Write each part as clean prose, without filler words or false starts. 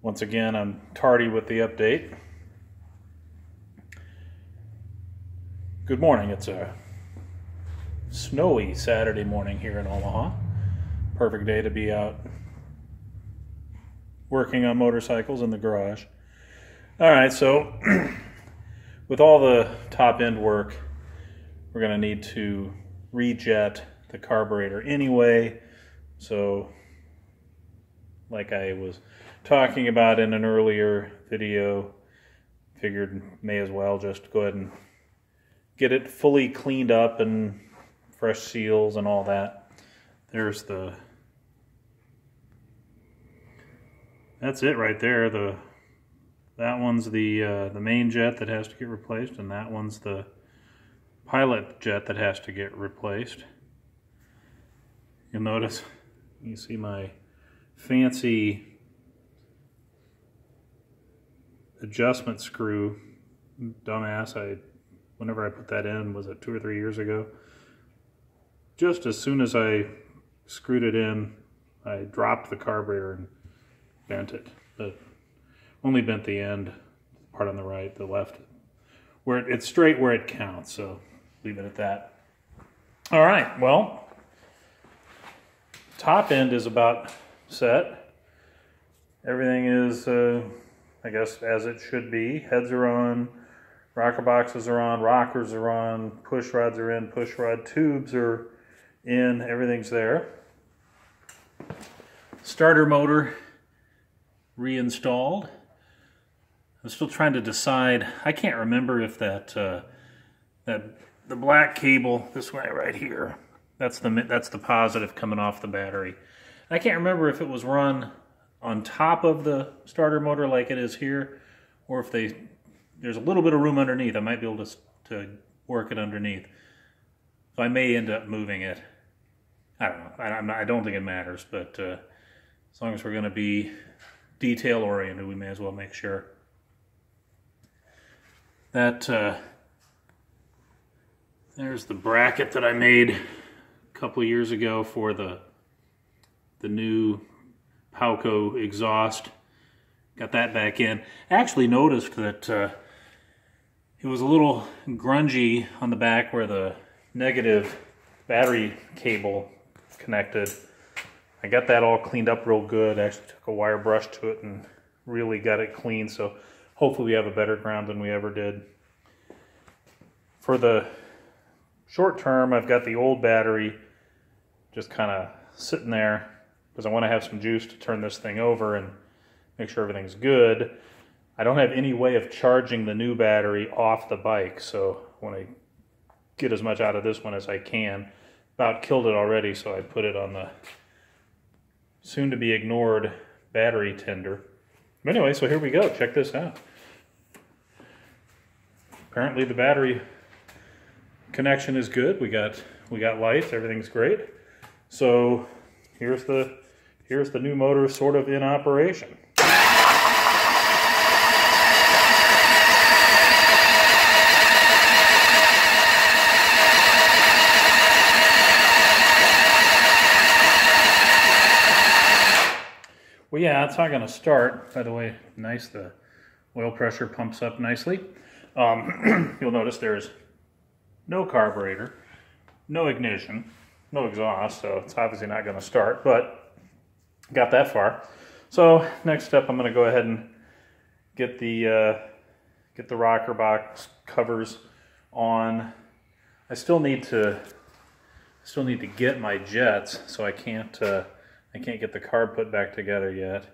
Once again, I'm tardy with the update. Good morning. It's a snowy Saturday morning here in Omaha. Perfect day to be out working on motorcycles in the garage. All right, so with all the top end work, we're going to need to rejet the carburetor anyway. So like I was talking about in an earlier video, figured may as well just go ahead and get it fully cleaned up and fresh seals and all that. There's that's it right there. That one's the main jet that has to get replaced, and that one's the pilot jet that has to get replaced. You'll notice, you see my fancy adjustment screw. Dumbass, whenever I put that in, was it 2 or 3 years ago? Just as soon as I screwed it in, I dropped the carburetor and bent it. But only bent the end, part on the right, the left, where it's straight where it counts, so leave it at that. All right, well, top end is about set. Everything is, I guess, as it should be. Heads are on, rocker boxes are on, rockers are on, push rods are in, push rod tubes are in, everything's there. Starter motor reinstalled. I'm still trying to decide. I can't remember if the black cable, this way right here, that's the positive coming off the battery. I can't remember if it was run on top of the starter motor like it is here, or if there's a little bit of room underneath. I might be able to work it underneath. So I may end up moving it. I don't know. I don't think it matters, but as long as we're going to be detail oriented, we may as well make sure. That there's the bracket that I made a couple years ago for the new Palco exhaust. Got that back in. I actually noticed that it was a little grungy on the back where the negative battery cable connected. I got that all cleaned up real good. I actually took a wire brush to it and really got it clean, so hopefully we have a better ground than we ever did. For the short term, I've got the old battery just kind of sitting there because I want to have some juice to turn this thing over and make sure everything's good. I don't have any way of charging the new battery off the bike, so I want to get as much out of this one as I can. About killed it already, so I put it on the soon-to-be ignored battery tender. But anyway, so here we go. Check this out. Apparently the battery connection is good. We got lights. Everything's great. So here's the new motor sort of in operation. Well, yeah, it's not going to start. By the way, nice, the oil pressure pumps up nicely. You'll notice there's no carburetor, no ignition, no exhaust, so it's obviously not going to start, but got that far. So next step, I'm going to go ahead and get the rocker box covers on. I still need to get my jets, so I can't get the carb put back together yet.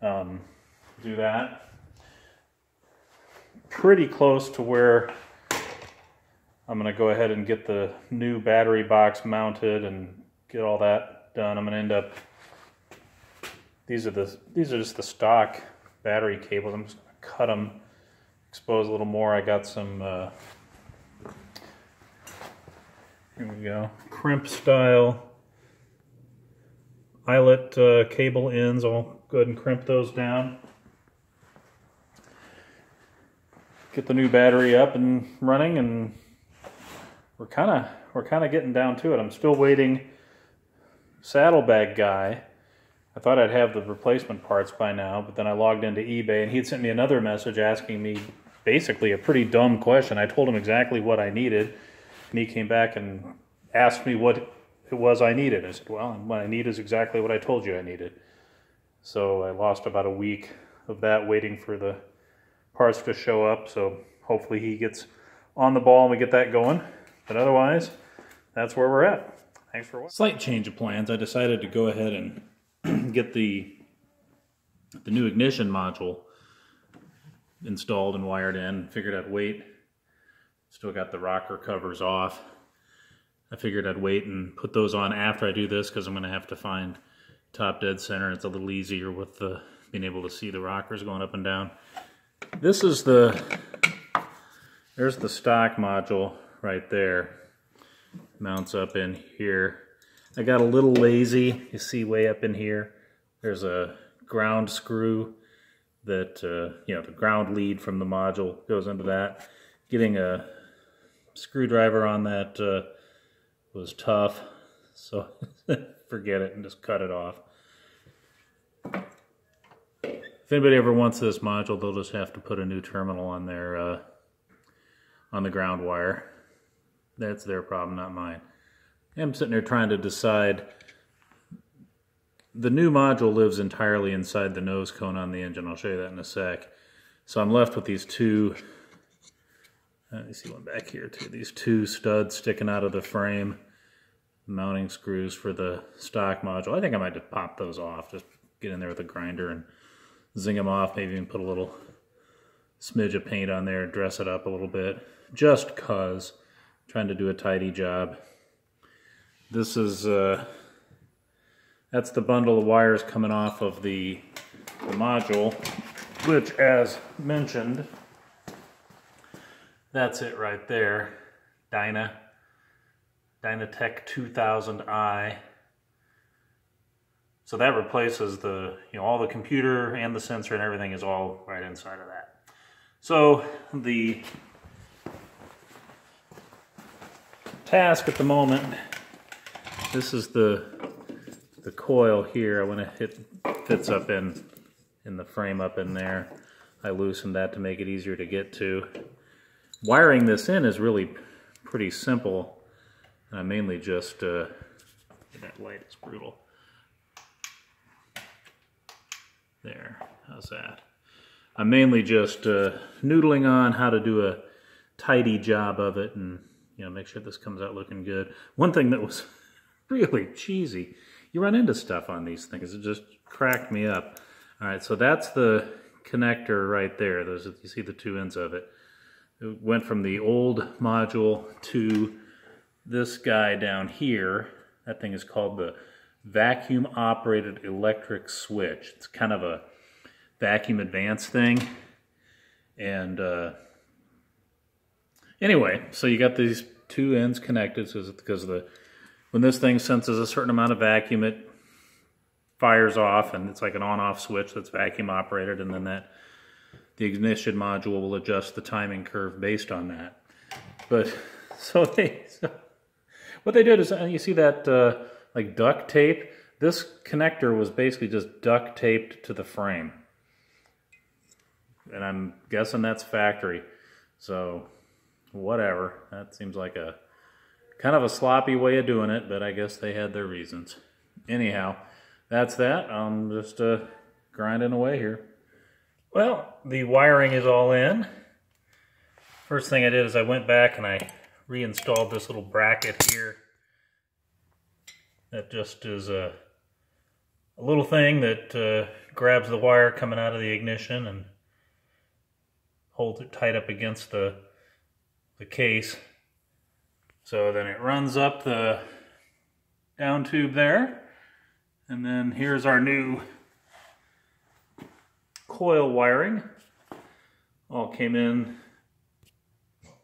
Do that. Pretty close to where I'm going to go ahead and get the new battery box mounted and get all that done. I'm going to end up, these are just the stock battery cables. I'm just going to cut them, expose a little more. I got some, here we go, crimp style eyelet cable ends. I'll go ahead and crimp those down. Get the new battery up and running, and we're kind of getting down to it. I'm still waiting. Saddlebag guy I thought I'd have the replacement parts by now, but then I logged into eBay and he'd sent me another message asking me basically a pretty dumb question. I told him exactly what I needed, and he came back and asked me what it was I needed. I said, well, what I need is exactly what I told you I needed. So I lost about a week of that waiting for the parts to show up, so hopefully he gets on the ball and we get that going. But otherwise, that's where we're at. Thanks for watching. Slight change of plans. I decided to go ahead and get the new ignition module installed and wired in. Figured I'd wait. Still got the rocker covers off. I figured I'd wait and put those on after I do this because I'm going to have to find top dead center. It's a little easier with being able to see the rockers going up and down. This is there's the stock module right there. Mounts up in here. I got a little lazy. You see way up in here. There's a ground screw that, the ground lead from the module goes into that. Getting a screwdriver on that was tough, so forget it and just cut it off. If anybody ever wants this module, they'll just have to put a new terminal on their on the ground wire. That's their problem, not mine. I'm sitting there trying to decide. The new module lives entirely inside the nose cone on the engine. I'll show you that in a sec. So I'm left with these two, let me see one back here too, these two studs sticking out of the frame, mounting screws for the stock module. I think I might just pop those off, just get in there with a grinder and zing them off, maybe even put a little smidge of paint on there, dress it up a little bit, just cause I'm trying to do a tidy job. This is that's the bundle of wires coming off of the module, which, as mentioned, that's it right there. Dynatec 2000i. So that replaces the, all the computer and the sensor and everything is all right inside of that. So the task at the moment, this is the coil here. When it fits up in the frame up in there, I loosened that to make it easier to get to. Wiring this in is really pretty simple. I mainly just, that light is brutal. There, how's that? I'm mainly just noodling on how to do a tidy job of it and make sure this comes out looking good. One thing that was really cheesy, you run into stuff on these things, it just cracked me up. All right, so that's the connector right there. You see the two ends of it. It went from the old module to this guy down here. That thing is called the vacuum operated electric switch. It's kind of a vacuum advance thing. And anyway, so you got these two ends connected because when this thing senses a certain amount of vacuum, it fires off, and it's like an on-off switch that's vacuum operated, and then the ignition module will adjust the timing curve based on that. But so what they did is, you see that like duct tape? This connector was basically just duct taped to the frame. And I'm guessing that's factory. So whatever. That seems like a kind of a sloppy way of doing it, but I guess they had their reasons. Anyhow, that's that. I'm just grinding away here. Well, the wiring is all in. First thing I did is I went back and I reinstalled this little bracket here. That just is a little thing that grabs the wire coming out of the ignition and holds it tight up against the case. So then it runs up the down tube there. And then here's our new coil wiring. All came in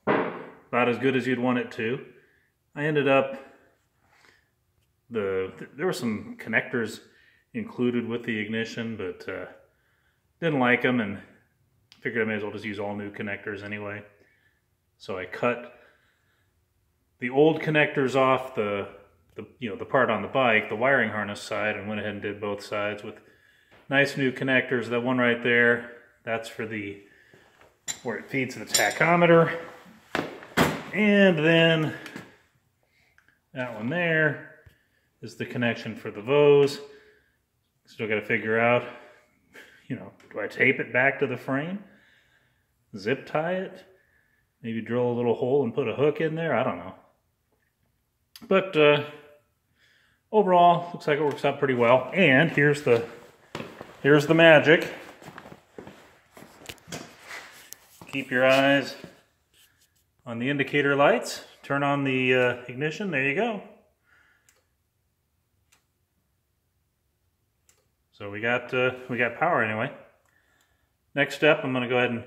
about as good as you'd want it to. I ended up, there were some connectors included with the ignition, but didn't like them and figured I may as well just use all new connectors anyway. So I cut the old connectors off the the part on the bike, the wiring harness side, and went ahead and did both sides with nice new connectors. That one right there, that's for where it feeds the tachometer. And then that one there is the connection for the Vose. Still got to figure out, do I tape it back to the frame? Zip tie it? Maybe drill a little hole and put a hook in there? I don't know. But overall, looks like it works out pretty well. And here's the magic. Keep your eyes on the indicator lights. Turn on the ignition. There you go. So we got power anyway. Next step, I'm going to go ahead and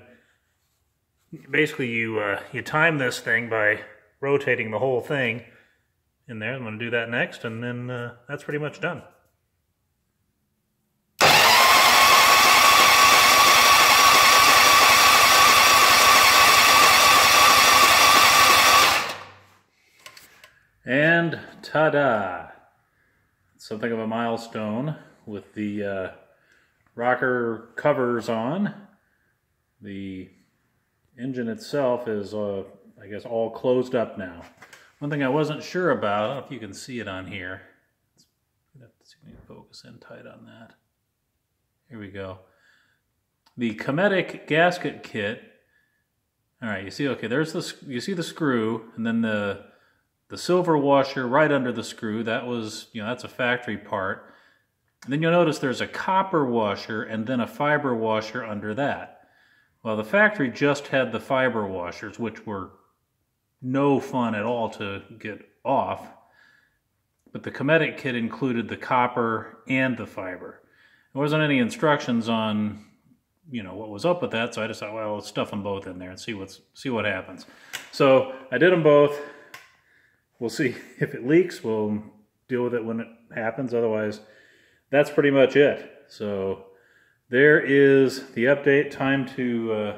basically you time this thing by rotating the whole thing in there. I'm going to do that next, and then that's pretty much done. And ta-da! Something of a milestone with the rocker covers on. The engine itself is, I guess, all closed up now. One thing I wasn't sure about, I don't know if you can see it on here. Let's see if we can focus in tight on that. Here we go. The Cometic gasket kit. All right, you see, okay, you see the screw, and then the silver washer right under the screw. That was, that's a factory part. And then you'll notice there's a copper washer and then a fiber washer under that. Well, the factory just had the fiber washers, which were no fun at all to get off. But the Cometic kit included the copper and the fiber. There wasn't any instructions on, what was up with that, so I just thought, well, let's stuff them both in there and see what happens. So I did them both. We'll see if it leaks. We'll deal with it when it happens. Otherwise, that's pretty much it. So there is the update. Time to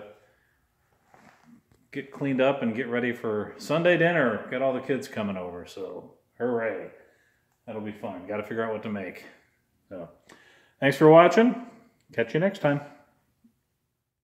get cleaned up and get ready for Sunday dinner. Got all the kids coming over, so hooray. That'll be fun. Got to figure out what to make. So thanks for watching. Catch you next time.